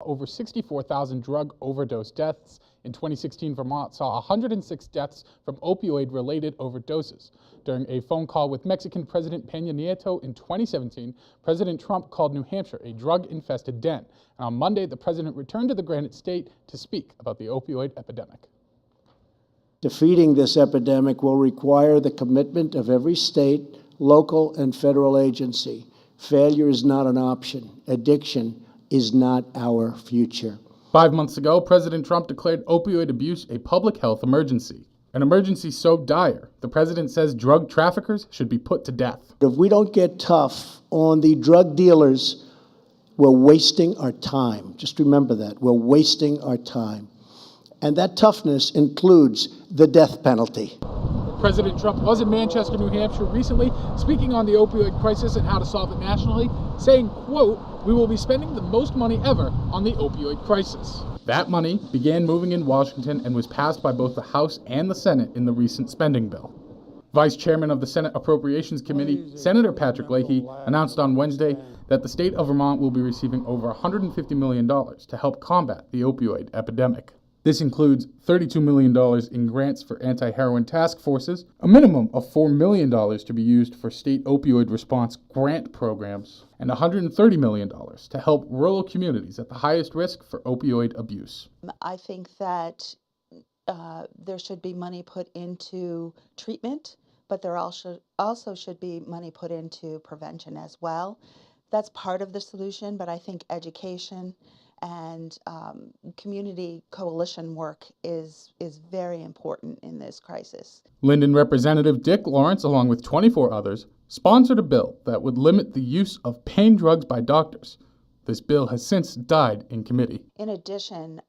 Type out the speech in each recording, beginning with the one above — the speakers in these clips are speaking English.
Over 64,000 drug overdose deaths. In 2016, Vermont saw 106 deaths from opioid-related overdoses. During a phone call with Mexican President Peña Nieto in 2017, President Trump called New Hampshire a drug-infested den. And on Monday, the president returned to the Granite State to speak about the opioid epidemic. Defeating this epidemic will require the commitment of every state, local, and federal agency. Failure is not an option. Addiction is not our future. 5 months ago, President Trump declared opioid abuse a public health emergency. An emergency so dire, the president says drug traffickers should be put to death. If we don't get tough on the drug dealers, we're wasting our time. Just remember that. We're wasting our time. And that toughness includes the death penalty. President Trump was in Manchester, New Hampshire recently, speaking on the opioid crisis and how to solve it nationally, saying, quote, "We will be spending the most money ever on the opioid crisis." That money began moving in Washington and was passed by both the House and the Senate in the recent spending bill. Vice Chairman of the Senate Appropriations Committee, Senator Patrick Leahy, announced on Wednesday that the state of Vermont will be receiving over $150 million to help combat the opioid epidemic. This includes $32 million in grants for anti-heroin task forces, a minimum of $4 million to be used for state opioid response grant programs, and $130 million to help rural communities at the highest risk for opioid abuse. I think that there should be money put into treatment, but there also should be money put into prevention as well. That's part of the solution, but I think education and community coalition work is very important in this crisis. Linden Representative Dick Lawrence, along with 24 others, sponsored a bill that would limit the use of pain drugs by doctors. This bill has since died in committee. In addition,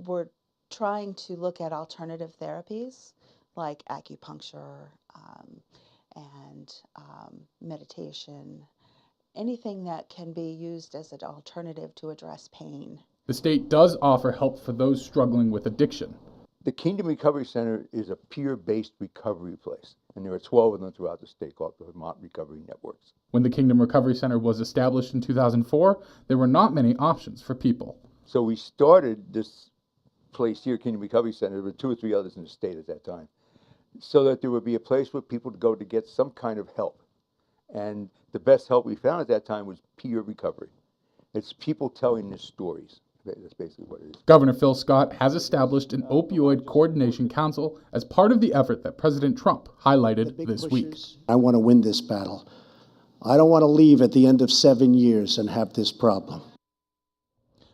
we're trying to look at alternative therapies like acupuncture and meditation. Anything that can be used as an alternative to address pain. The state does offer help for those struggling with addiction. The Kingdom Recovery Center is a peer-based recovery place, and there are 12 of them throughout the state called the Vermont Recovery Networks. When the Kingdom Recovery Center was established in 2004, there were not many options for people. So we started this place here, Kingdom Recovery Center. There were 2 or 3 others in the state at that time, so that there would be a place for people to go to get some kind of help. And the best help we found at that time was peer recovery. It's people telling their stories. That's basically what it is. Governor Phil Scott has established an opioid coordination council as part of the effort that President Trump highlighted this week. I want to win this battle. I don't want to leave at the end of 7 years and have this problem.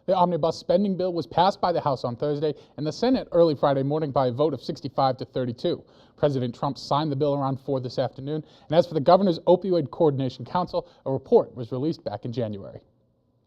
The omnibus spending bill was passed by the House on Thursday and the Senate early Friday morning by a vote of 65 to 32. President Trump signed the bill around 4 this afternoon. And as for the governor's opioid coordination council, a report was released back in January.